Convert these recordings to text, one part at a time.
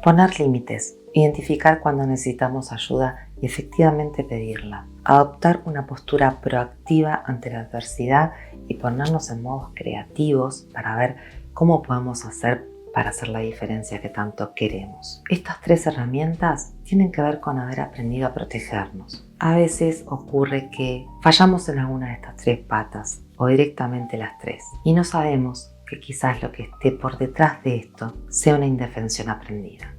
Poner límites, identificar cuando necesitamos ayuda y efectivamente pedirla. Adoptar una postura proactiva ante la adversidad y ponernos en modos creativos para ver cómo podemos hacer para hacer la diferencia que tanto queremos. Estas 3 herramientas tienen que ver con haber aprendido a protegernos. A veces ocurre que fallamos en alguna de estas 3 patas o directamente las 3 y no sabemos que quizás lo que esté por detrás de esto sea una indefensión aprendida.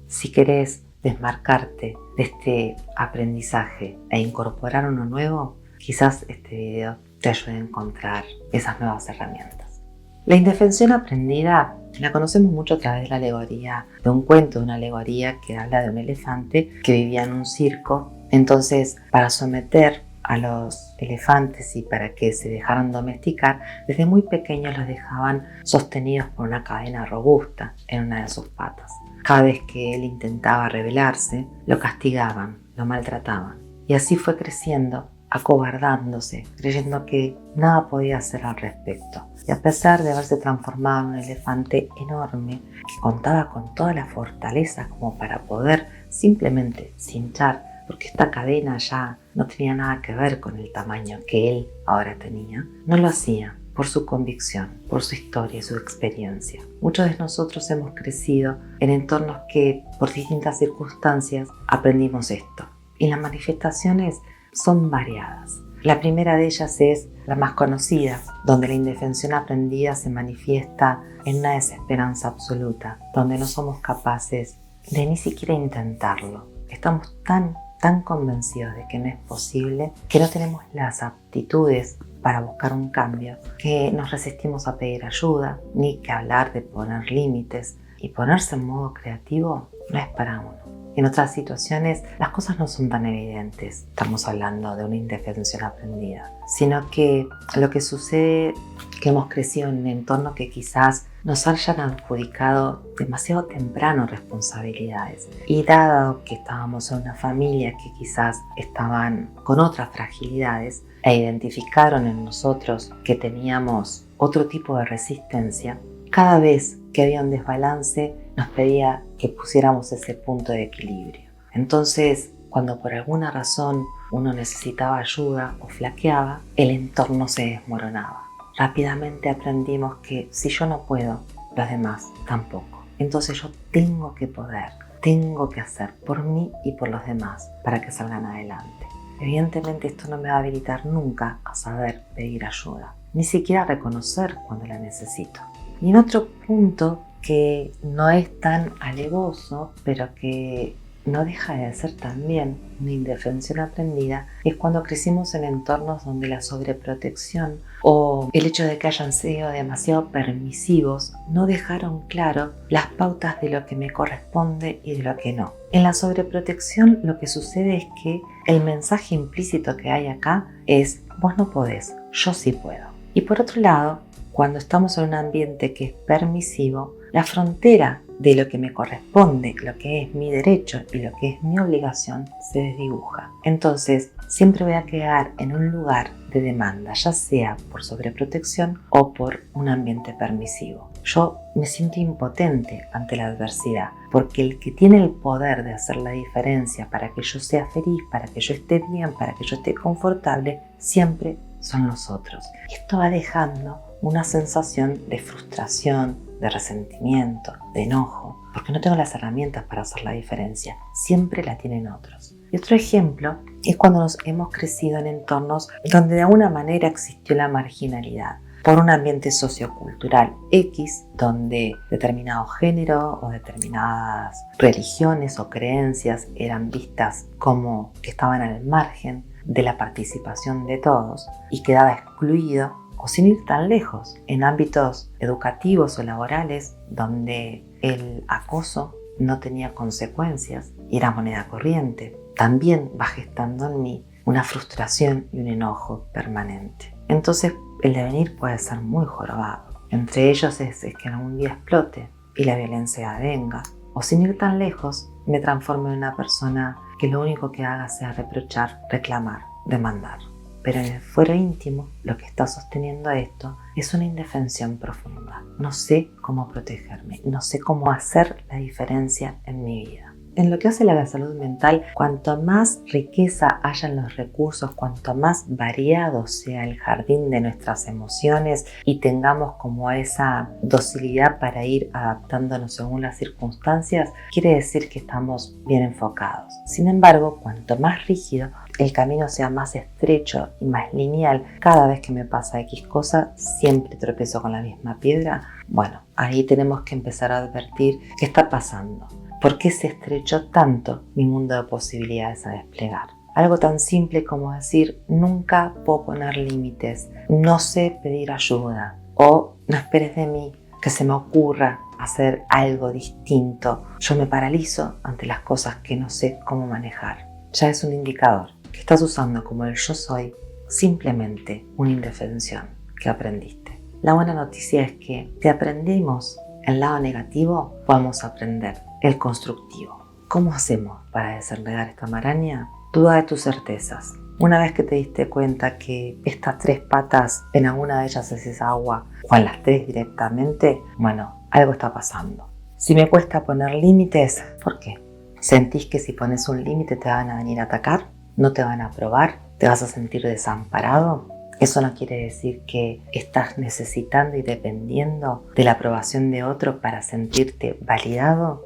Si querés desmarcarte de este aprendizaje e incorporar uno nuevo, quizás este video te ayude a encontrar esas nuevas herramientas. La indefensión aprendida la conocemos mucho a través de la alegoría, de un cuento, de una alegoría que habla de un elefante que vivía en un circo. Entonces, para someter a los elefantes y para que se dejaran domesticar, desde muy pequeños los dejaban sostenidos por una cadena robusta en una de sus patas. Cada vez que él intentaba rebelarse, lo castigaban, lo maltrataban. Y así fue creciendo, acobardándose, creyendo que nada podía hacer al respecto. Y a pesar de haberse transformado en un elefante enorme, que contaba con toda la fortaleza como para poder simplemente cinchar, porque esta cadena ya no tenía nada que ver con el tamaño que él ahora tenía, no lo hacía por su convicción, por su historia y su experiencia. Muchos de nosotros hemos crecido en entornos que por distintas circunstancias aprendimos esto. Y las manifestaciones son variadas. La primera de ellas es la más conocida, donde la indefensión aprendida se manifiesta en una desesperanza absoluta, donde no somos capaces de ni siquiera intentarlo. Estamos tan convencidos de que no es posible, que no tenemos las aptitudes para buscar un cambio, que nos resistimos a pedir ayuda, ni que hablar de poner límites. Y ponerse en modo creativo no es para uno. En otras situaciones las cosas no son tan evidentes. Estamos hablando de una indefensión aprendida, sino que lo que sucede es que hemos crecido en un entorno que quizás nos hayan adjudicado demasiado temprano responsabilidades. Y dado que estábamos en una familia que quizás estaban con otras fragilidades e identificaron en nosotros que teníamos otro tipo de resistencia, cada vez que había un desbalance nos pedía que pusiéramos ese punto de equilibrio. Entonces, cuando por alguna razón uno necesitaba ayuda o flaqueaba, el entorno se desmoronaba. Rápidamente aprendimos que si yo no puedo, los demás tampoco. Entonces yo tengo que poder, tengo que hacer por mí y por los demás para que salgan adelante. Evidentemente esto no me va a habilitar nunca a saber pedir ayuda, ni siquiera a reconocer cuando la necesito. Y en otro punto que no es tan alevoso, pero que no deja de ser también una indefensión aprendida, es cuando crecimos en entornos donde la sobreprotección o el hecho de que hayan sido demasiado permisivos no dejaron claro las pautas de lo que me corresponde y de lo que no. En la sobreprotección lo que sucede es que el mensaje implícito que hay acá es: vos no podés, yo sí puedo. Y por otro lado, cuando estamos en un ambiente que es permisivo, la frontera de lo que me corresponde, lo que es mi derecho y lo que es mi obligación se desdibuja. Entonces, siempre voy a quedar en un lugar de demanda, ya sea por sobreprotección o por un ambiente permisivo. Yo me siento impotente ante la adversidad, porque el que tiene el poder de hacer la diferencia para que yo sea feliz, para que yo esté bien, para que yo esté confortable, siempre son los otros. Y esto va dejando una sensación de frustración, de resentimiento, de enojo, porque no tengo las herramientas para hacer la diferencia. Siempre la tienen otros. Y otro ejemplo es cuando nos hemos crecido en entornos donde de alguna manera existió la marginalidad por un ambiente sociocultural X, donde determinado género o determinadas religiones o creencias eran vistas como que estaban al margen de la participación de todos y quedaba excluido, o sin ir tan lejos, en ámbitos educativos o laborales donde el acoso no tenía consecuencias y era moneda corriente. También va gestando en mí una frustración y un enojo permanente. Entonces el devenir puede ser muy jorobado. Entre ellos es que algún día explote y la violencia venga. O sin ir tan lejos, me transforme en una persona que lo único que haga sea reprochar, reclamar, demandar. pero en el fuero íntimo lo que está sosteniendo esto es una indefensión profunda. No sé cómo protegerme, no sé cómo hacer la diferencia en mi vida. En lo que hace a la salud mental, cuanto más riqueza haya en los recursos, cuanto más variado sea el jardín de nuestras emociones y tengamos como esa docilidad para ir adaptándonos según las circunstancias, quiere decir que estamos bien enfocados. Sin embargo, cuanto más rígido el camino sea, más estrecho y más lineal, cada vez que me pasa X cosa, siempre tropiezo con la misma piedra. Bueno, ahí tenemos que empezar a advertir qué está pasando. ¿Por qué se estrechó tanto mi mundo de posibilidades a desplegar? Algo tan simple como decir, nunca puedo poner límites, no sé pedir ayuda, o no esperes de mí que se me ocurra hacer algo distinto. Yo me paralizo ante las cosas que no sé cómo manejar. Ya es un indicador que estás usando como el yo soy simplemente una indefensión que aprendiste. La buena noticia es que si aprendimos el lado negativo, vamos a aprender el constructivo. ¿Cómo hacemos para desenredar esta maraña? Duda de tus certezas. Una vez que te diste cuenta que estas 3 patas, en alguna de ellas es agua o en las 3 directamente, bueno, algo está pasando. Si me cuesta poner límites, ¿por qué? ¿Sentís que si pones un límite te van a venir a atacar? ¿No te van a aprobar? ¿Te vas a sentir desamparado? Eso no quiere decir que estás necesitando y dependiendo de la aprobación de otro para sentirte validado.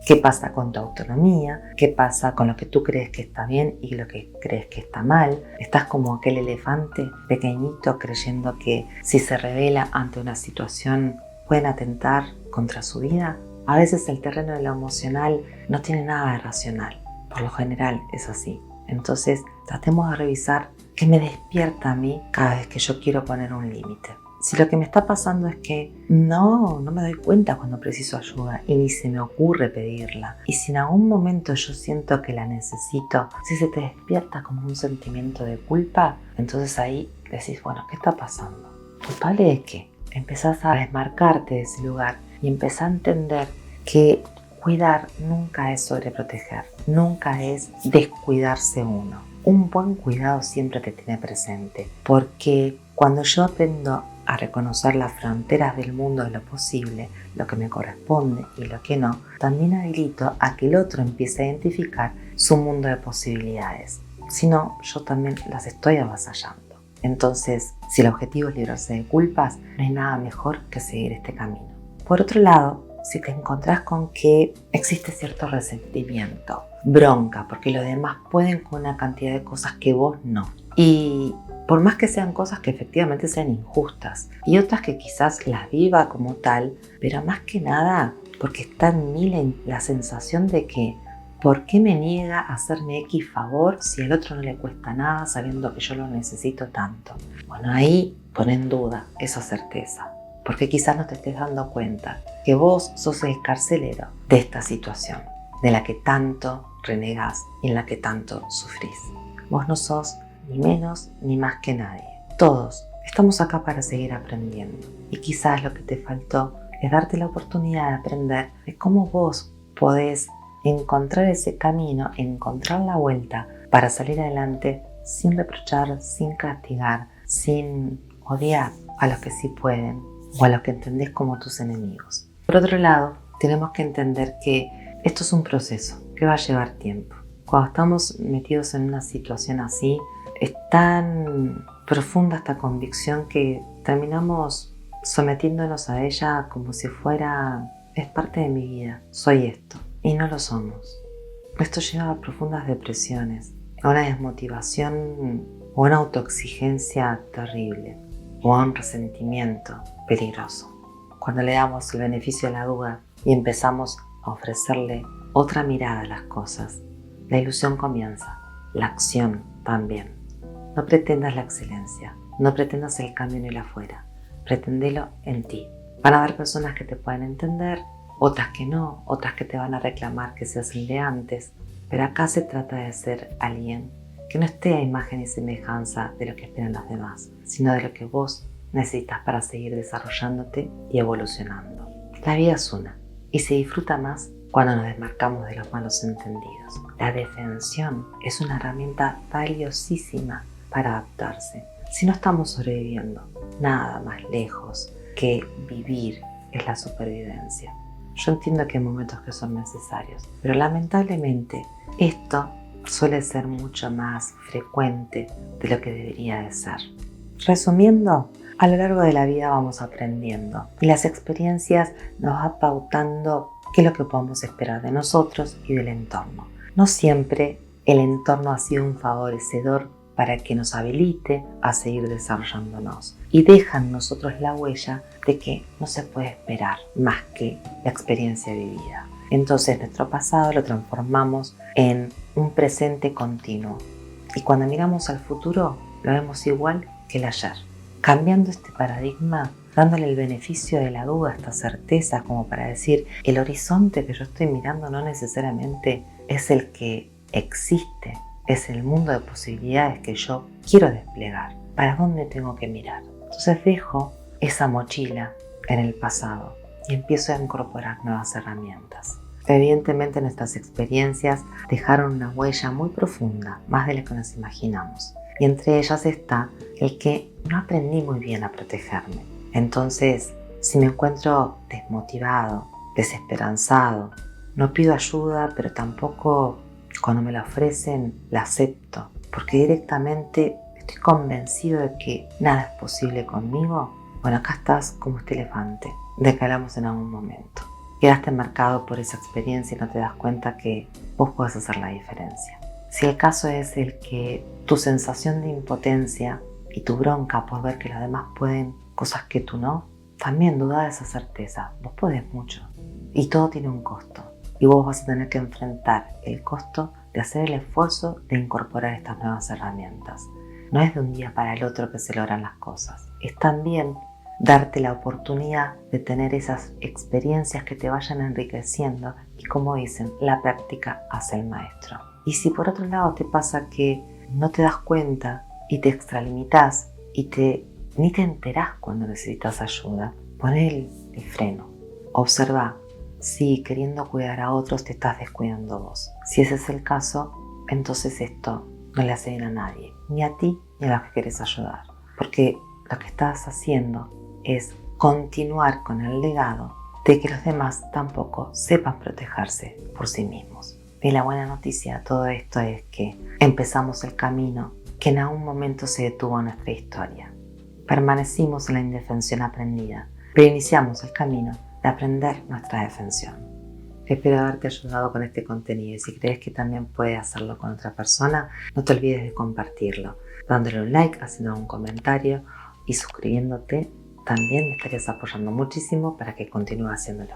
¿Qué pasa con tu autonomía? ¿Qué pasa con lo que tú crees que está bien y lo que crees que está mal? ¿Estás como aquel elefante pequeñito creyendo que si se revela ante una situación pueden atentar contra su vida? A veces el terreno de lo emocional no tiene nada de racional. Por lo general es así. Entonces tratemos de revisar qué me despierta a mí cada vez que yo quiero poner un límite. Si lo que me está pasando es que no me doy cuenta cuando preciso ayuda y ni se me ocurre pedirla, y si en algún momento yo siento que la necesito, si se te despierta como un sentimiento de culpa, entonces ahí decís, bueno, ¿qué está pasando? ¿Culpable de qué? Empezás a desmarcarte de ese lugar y empezás a entender que cuidar nunca es sobreproteger, nunca es descuidarse uno. Un buen cuidado siempre te tiene presente, porque cuando yo aprendo a reconocer las fronteras del mundo de lo posible, lo que me corresponde y lo que no, también habilito a que el otro empiece a identificar su mundo de posibilidades. Si no, yo también las estoy avasallando. Entonces, si el objetivo es librarse de culpas, no hay nada mejor que seguir este camino. Por otro lado, si te encontrás con que existe cierto resentimiento, bronca, porque los demás pueden con una cantidad de cosas que vos no. Y por más que sean cosas que efectivamente sean injustas y otras que quizás las viva como tal, pero más que nada porque está en mí la sensación de que ¿por qué me niega a hacerme X favor si al otro no le cuesta nada sabiendo que yo lo necesito tanto? Bueno, ahí pon en duda esa certeza, porque quizás no te estés dando cuenta que vos sos el carcelero de esta situación, de la que tanto renegás y en la que tanto sufrís. Vos no sos ni menos ni más que nadie. Todos estamos acá para seguir aprendiendo y quizás lo que te faltó es darte la oportunidad de aprender de cómo vos podés encontrar ese camino, encontrar la vuelta para salir adelante sin reprochar, sin castigar, sin odiar a los que sí pueden o a los que entendés como tus enemigos. Por otro lado, tenemos que entender que esto es un proceso que va a llevar tiempo. Cuando estamos metidos en una situación así, es tan profunda esta convicción que terminamos sometiéndonos a ella como si fuera, es parte de mi vida, soy esto. Y no lo somos. Esto lleva a profundas depresiones, a una desmotivación o una autoexigencia terrible, o a un resentimiento peligroso. Cuando le damos el beneficio de la duda y empezamos a ofrecerle otra mirada a las cosas, la ilusión comienza, la acción también. No pretendas la excelencia, no pretendas el cambio en el afuera, preténdelo en ti. Van a haber personas que te pueden entender, otras que no, otras que te van a reclamar que seas el de antes, pero acá se trata de ser alguien que no esté a imagen y semejanza de lo que esperan los demás, sino de lo que vos necesitas para seguir desarrollándote y evolucionando. La vida es una y se disfruta más cuando nos desmarcamos de los malos entendidos. La defensión es una herramienta valiosísima para adaptarse. Si no estamos sobreviviendo, nada más lejos que vivir es la supervivencia. Yo entiendo que hay momentos que son necesarios, pero lamentablemente esto suele ser mucho más frecuente de lo que debería de ser. Resumiendo, a lo largo de la vida vamos aprendiendo y las experiencias nos van pautando qué es lo que podemos esperar de nosotros y del entorno. No siempre el entorno ha sido un favorecedor para que nos habilite a seguir desarrollándonos y deja en nosotros la huella de que no se puede esperar más que la experiencia vivida. Entonces nuestro pasado lo transformamos en un presente continuo y cuando miramos al futuro lo vemos igual que el ayer. Cambiando este paradigma, dándole el beneficio de la duda, esta certeza como para decir el horizonte que yo estoy mirando no necesariamente es el que existe, es el mundo de posibilidades que yo quiero desplegar. ¿Para dónde tengo que mirar? Entonces dejo esa mochila en el pasado y empiezo a incorporar nuevas herramientas. Evidentemente nuestras experiencias dejaron una huella muy profunda, más de lo que nos imaginamos. Y entre ellas está el que no aprendí muy bien a protegerme. Entonces, si me encuentro desmotivado, desesperanzado, no pido ayuda, pero tampoco cuando me la ofrecen la acepto, porque directamente estoy convencido de que nada es posible conmigo. Bueno, acá estás como este elefante, de que hablamos en algún momento. Quedaste marcado por esa experiencia y no te das cuenta que vos podés hacer la diferencia. Si el caso es el que tu sensación de impotencia y tu bronca por ver que los demás pueden cosas que tú no, también duda de esa certeza. Vos podés mucho y todo tiene un costo y vos vas a tener que enfrentar el costo de hacer el esfuerzo de incorporar estas nuevas herramientas. No es de un día para el otro que se logran las cosas. Es también darte la oportunidad de tener esas experiencias que te vayan enriqueciendo y, como dicen, la práctica hace el maestro. Y si por otro lado te pasa que no te das cuenta y te extralimitas y ni te enterás cuando necesitas ayuda, pon el freno. Observa si queriendo cuidar a otros te estás descuidando vos. Si ese es el caso, entonces esto no le hace bien a nadie, ni a ti ni a los que querés ayudar. Porque lo que estás haciendo es continuar con el legado de que los demás tampoco sepan protegerse por sí mismos. Y la buena noticia de todo esto es que empezamos el camino que en algún momento se detuvo en nuestra historia. Permanecimos en la indefensión aprendida, pero iniciamos el camino de aprender nuestra defensión. Espero haberte ayudado con este contenido y si crees que también puedes hacerlo con otra persona, no te olvides de compartirlo, dándole un like, haciendo un comentario y suscribiéndote. También me estarías apoyando muchísimo para que continúe haciéndolo.